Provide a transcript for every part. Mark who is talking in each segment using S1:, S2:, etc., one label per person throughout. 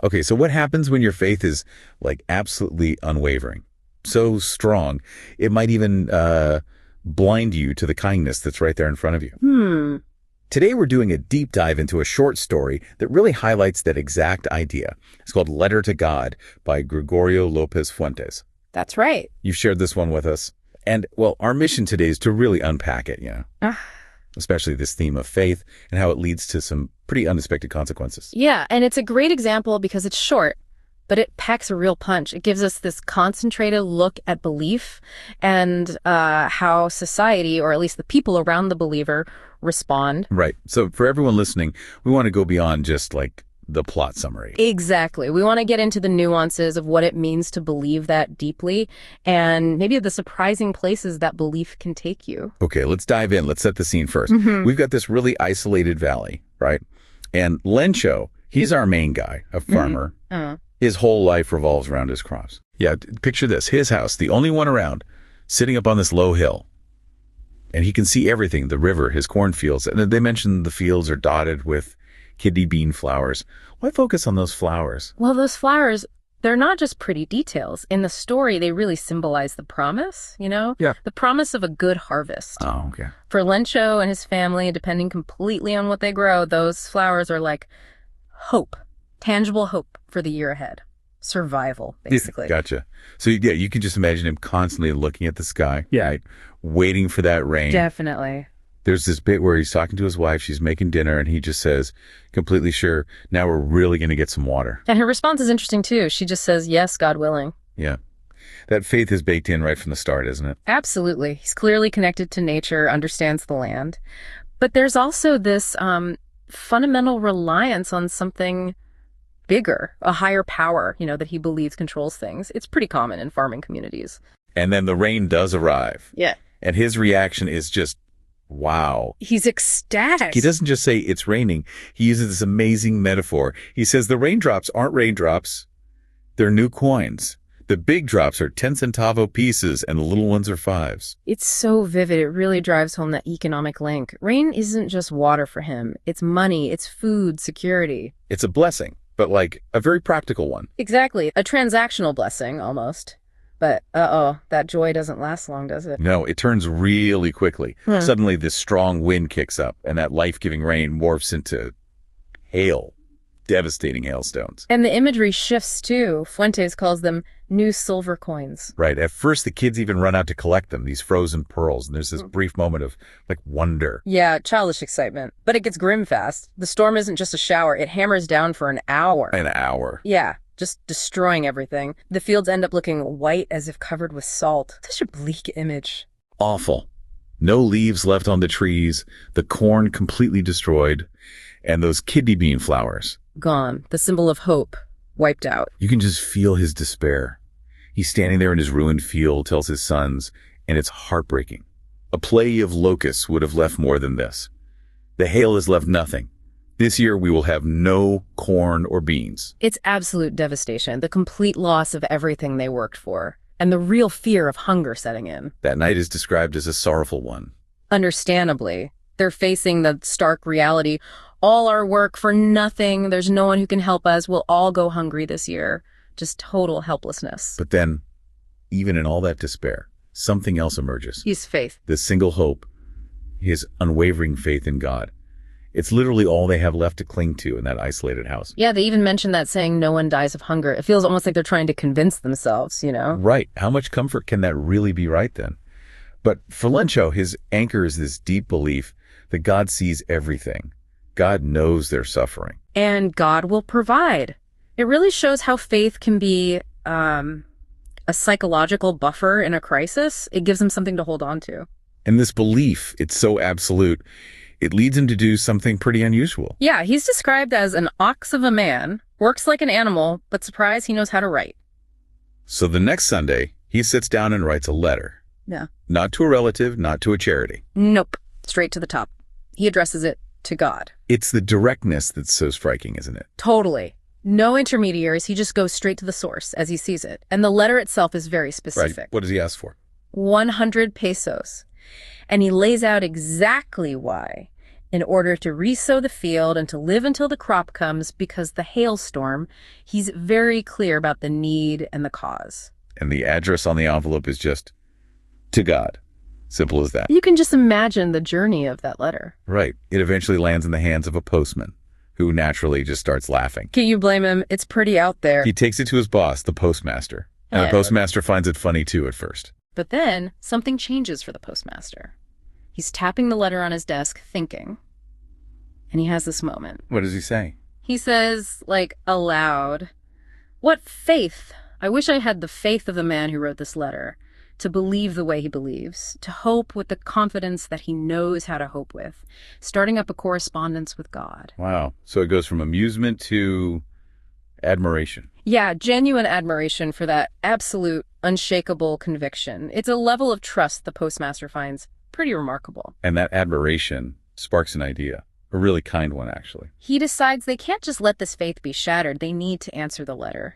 S1: Okay, so what happens when your faith is like absolutely unwavering? So strong, it might even blind you to the kindness that's right there in front of you. Today we're doing a deep dive into a short story that really highlights that exact idea. It's called Letter to God by Gregorio Lopez Fuentes.
S2: That's right.
S1: You've shared this one with us. And, well, our mission today is to really unpack it, especially this theme of faith and how it leads to some pretty unexpected consequences.
S2: Yeah, and it's a great example because it's short, but it packs a real punch. It gives us this concentrated look at belief and how society, or at least the people around the believer, respond.
S1: Right. So for everyone listening, we want to go beyond just like the plot summary.
S2: Exactly. We want to get into the nuances of what it means to believe that deeply and maybe the surprising places that belief can take you.
S1: Okay, let's dive in. Let's set the scene first. We've got this really isolated valley, right? And Lencho, he's our main guy, a farmer. His whole life revolves around his crops. Yeah, picture this. His house, the only one around, sitting up on this low hill. And he can see everything, the river, his cornfields. And they mentioned the fields are dotted with kidney bean flowers. Why focus on those flowers?
S2: Well, those flowers, they're not just pretty details. In the story, they really symbolize the promise,
S1: Yeah.
S2: The promise of a good harvest.
S1: Oh, okay.
S2: For Lencho and his family, depending completely on what they grow, those flowers are like hope, tangible hope for the year ahead. Survival, basically.
S1: Gotcha. So, yeah, you can just imagine him constantly looking at the sky,
S2: Yeah.
S1: right? Waiting for that rain.
S2: Definitely.
S1: There's this bit where he's talking to his wife, she's making dinner, and he just says, completely sure, now we're really going to get some water.
S2: And her response is interesting, too. She just says, yes, God willing.
S1: Yeah. That faith is baked in right from the start, isn't it?
S2: Absolutely. He's clearly connected to nature, understands the land. But there's also this fundamental reliance on something bigger, a higher power, that he believes controls things. It's pretty common in farming communities.
S1: And then the rain does arrive.
S2: Yeah.
S1: And his reaction is just, wow.
S2: He's ecstatic.
S1: He doesn't just say it's raining. He uses this amazing metaphor. He says the raindrops aren't raindrops. They're new coins. The big drops are 10 centavo pieces and the little ones are fives.
S2: It's so vivid. It really drives home that economic link. Rain isn't just water for him. It's money. It's food, security.
S1: It's a blessing, but like a very practical one.
S2: Exactly. A transactional blessing, almost. But, that joy doesn't last long, does it?
S1: No, it turns really quickly. Suddenly, this strong wind kicks up, and that life-giving rain morphs into hail, devastating hailstones.
S2: And the imagery shifts, too. Fuentes calls them new silver coins.
S1: Right. At first, the kids even run out to collect them, these frozen pearls, and there's this brief moment of, like, wonder.
S2: Yeah, childish excitement. But it gets grim fast. The storm isn't just a shower. It hammers down for an hour.
S1: An hour.
S2: Yeah. Just destroying everything. The fields end up looking white as if covered with salt. Such a bleak image.
S1: Awful. No leaves left on the trees, the corn completely destroyed, and those kidney bean flowers.
S2: Gone. The symbol of hope. Wiped out.
S1: You can just feel his despair. He's standing there in his ruined field, tells his sons, and it's heartbreaking. A plague of locusts would have left more than this. The hail has left nothing. This year, we will have no corn or beans.
S2: It's absolute devastation, the complete loss of everything they worked for, and the real fear of hunger setting in.
S1: That night is described as a sorrowful one.
S2: Understandably, they're facing the stark reality. All our work for nothing. There's no one who can help us. We'll all go hungry this year. Just total helplessness.
S1: But then, even in all that despair, something else emerges.
S2: His faith.
S1: This single hope, his unwavering faith in God. It's literally all they have left to cling to in that isolated house.
S2: Yeah, they even mentioned that saying, no one dies of hunger. It feels almost like they're trying to convince themselves,
S1: Right. How much comfort can that really be right then? But for Lencho, his anchor is this deep belief that God sees everything. God knows their suffering.
S2: And God will provide. It really shows how faith can be a psychological buffer in a crisis. It gives them something to hold on to.
S1: And this belief, it's so absolute, it leads him to do something pretty unusual.
S2: Yeah, he's described as an ox of a man, works like an animal, but surprise, he knows how to write.
S1: So the next Sunday, he sits down and writes a letter.
S2: Yeah.
S1: Not to a relative, not to a charity.
S2: Nope. Straight to the top. He addresses it to God.
S1: It's the directness that's so striking, isn't it?
S2: Totally. No intermediaries. He just goes straight to the source as he sees it. And the letter itself is very specific.
S1: Right. What does he ask for?
S2: 100 pesos. And he lays out exactly why. in order to resow the field and to live until the crop comes because the hailstorm, he's very clear about the need and the cause.
S1: And the address on the envelope is just, to God. Simple as that.
S2: You can just imagine the journey of that letter.
S1: Right. It eventually lands in the hands of a postman, who naturally just starts laughing.
S2: Can you blame him? It's pretty out there.
S1: He takes it to his boss, the postmaster. And the postmaster finds it funny too at first.
S2: But then something changes for the postmaster. He's tapping the letter on his desk, thinking. And he has this moment.
S1: What does he say?
S2: He says, like, aloud, "What faith! I wish I had the faith of the man who wrote this letter. To believe the way he believes, to hope with the confidence that he knows how to hope with, starting up a correspondence with God."
S1: Wow. So it goes from amusement to admiration.
S2: Yeah, genuine admiration for that absolute, unshakable conviction. It's a level of trust the postmaster finds pretty remarkable.
S1: And that admiration sparks an idea. A really kind one, actually.
S2: He decides they can't just let this faith be shattered. They need to answer the letter.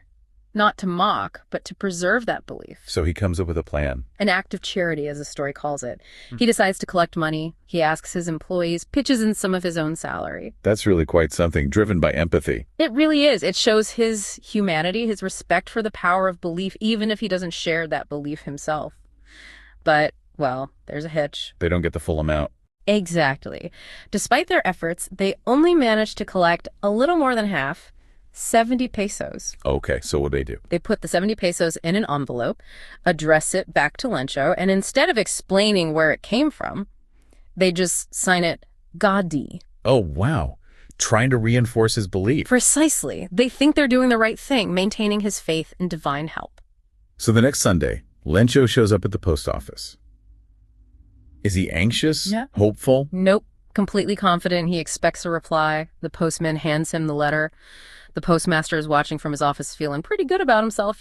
S2: Not to mock, but to preserve that belief.
S1: So he comes up with a plan.
S2: An act of charity, as the story calls it. He decides to collect money. He asks his employees, pitches in some of his own salary.
S1: That's really quite something, driven by empathy.
S2: It really is. It shows his humanity, his respect for the power of belief, even if he doesn't share that belief himself. But, well, there's a hitch.
S1: They don't get the full amount.
S2: Exactly. Despite their efforts, they only managed to collect a little more than half, 70 pesos.
S1: Okay, so what do?
S2: They put the 70 pesos in an envelope, address it back to Lencho, and instead of explaining where it came from, they just sign it Gadi.
S1: Oh, wow. Trying to reinforce his belief.
S2: Precisely. They think they're doing the right thing, maintaining his faith in divine help.
S1: So the next Sunday, Lencho shows up at the post office. Is he anxious?
S2: Yeah.
S1: Hopeful?
S2: Nope. Completely confident. He expects a reply. The postman hands him the letter. The postmaster is watching from his office, feeling pretty good about himself,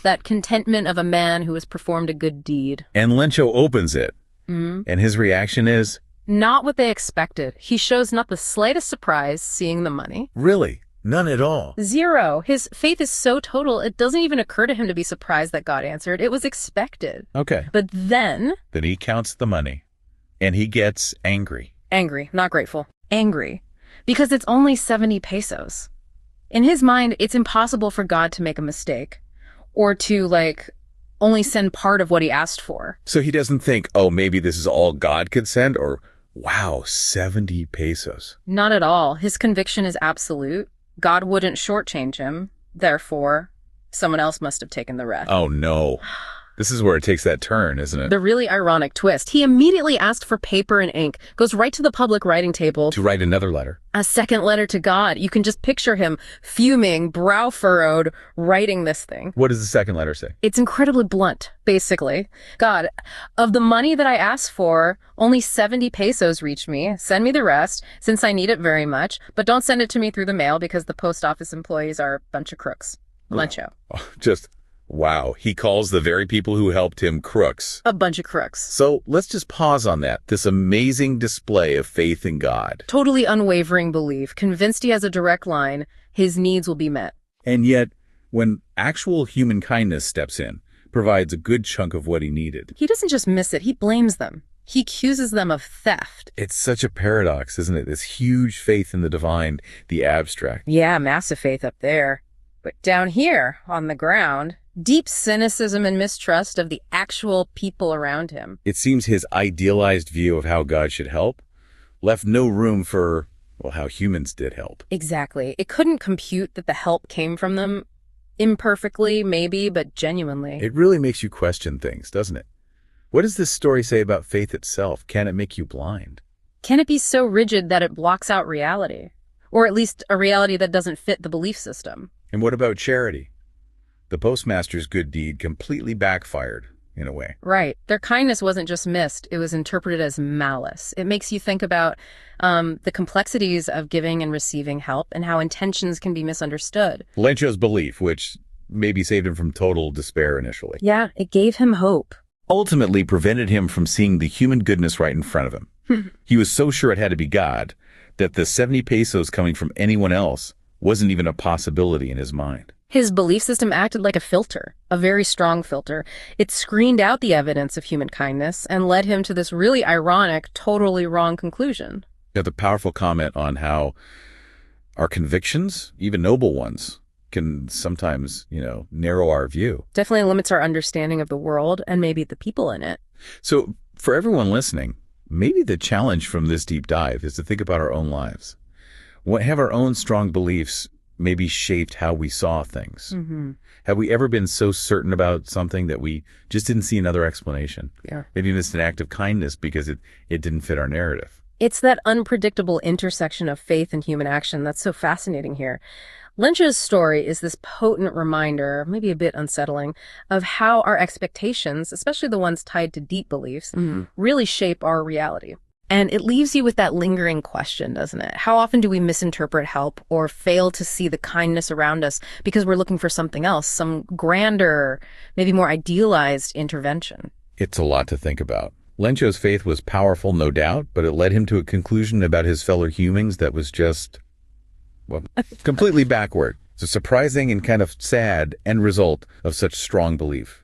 S2: that contentment of a man who has performed a good deed.
S1: And Lencho opens it. And his reaction is?
S2: Not what they expected. He shows not the slightest surprise seeing the money.
S1: Really? None at all?
S2: Zero. His faith is so total, it doesn't even occur to him to be surprised that God answered. It was expected.
S1: Okay.
S2: But then
S1: he counts the money. And he gets angry.
S2: Angry. Not grateful. Angry. Because it's only 70 pesos. In his mind, it's impossible for God to make a mistake. Or to, only send part of what he asked for.
S1: So he doesn't think, oh, maybe this is all God could send? Or, wow, 70 pesos.
S2: Not at all. His conviction is absolute. God wouldn't shortchange him. Therefore, someone else must have taken the rest.
S1: Oh, no. This is where it takes that turn, isn't it?
S2: The really ironic twist. He immediately asked for paper and ink, goes right to the public writing table.
S1: To write another letter.
S2: A second letter to God. You can just picture him fuming, brow furrowed, writing this thing.
S1: What does the second letter say?
S2: It's incredibly blunt, basically. God, of the money that I asked for, only 70 pesos reached me. Send me the rest, since I need it very much. But don't send it to me through the mail because the post office employees are a bunch of crooks. Lencho.
S1: Oh, wow. He calls the very people who helped him crooks.
S2: A bunch of crooks.
S1: So let's just pause on that. This amazing display of faith in God.
S2: Totally unwavering belief, convinced he has a direct line, his needs will be met.
S1: And yet, when actual human kindness steps in, provides a good chunk of what he needed.
S2: He doesn't just miss it, he blames them. He accuses them of theft.
S1: It's such a paradox, isn't it? This huge faith in the divine, the abstract.
S2: Yeah, massive faith up there. But down here, on the ground, deep cynicism and mistrust of the actual people around him.
S1: It seems his idealized view of how God should help left no room for, how humans did help.
S2: Exactly. It couldn't compute that the help came from them imperfectly, maybe, but genuinely.
S1: It really makes you question things, doesn't it? What does this story say about faith itself? Can it make you blind?
S2: Can it be so rigid that it blocks out reality? Or at least a reality that doesn't fit the belief system?
S1: And what about charity? The postmaster's good deed completely backfired, in a way.
S2: Right. Their kindness wasn't just missed. It was interpreted as malice. It makes you think about the complexities of giving and receiving help and how intentions can be misunderstood.
S1: Lencho's belief, which maybe saved him from total despair initially.
S2: Yeah, it gave him hope.
S1: Ultimately prevented him from seeing the human goodness right in front of him. He was so sure it had to be God that the 70 pesos coming from anyone else wasn't even a possibility in his mind.
S2: His belief system acted like a filter, a very strong filter. It screened out the evidence of human kindness and led him to this really ironic, totally wrong conclusion.
S1: Yeah, the powerful comment on how our convictions, even noble ones, can sometimes, narrow our view.
S2: Definitely limits our understanding of the world and maybe the people in it.
S1: So for everyone listening, maybe the challenge from this deep dive is to think about our own lives. Have our own strong beliefs maybe shaped how we saw things?
S2: Mm-hmm.
S1: Have we ever been so certain about something that we just didn't see another explanation?
S2: Yeah.
S1: Maybe it's an act of kindness because it didn't fit our narrative.
S2: It's that unpredictable intersection of faith and human action that's so fascinating here. Lynch's story is this potent reminder, maybe a bit unsettling, of how our expectations, especially the ones tied to deep beliefs, really shape our reality. And it leaves you with that lingering question, doesn't it? How often do we misinterpret help or fail to see the kindness around us because we're looking for something else, some grander, maybe more idealized intervention?
S1: It's a lot to think about. Lencho's faith was powerful, no doubt, but it led him to a conclusion about his fellow humans that was just, completely backward. It's a surprising and kind of sad end result of such strong belief.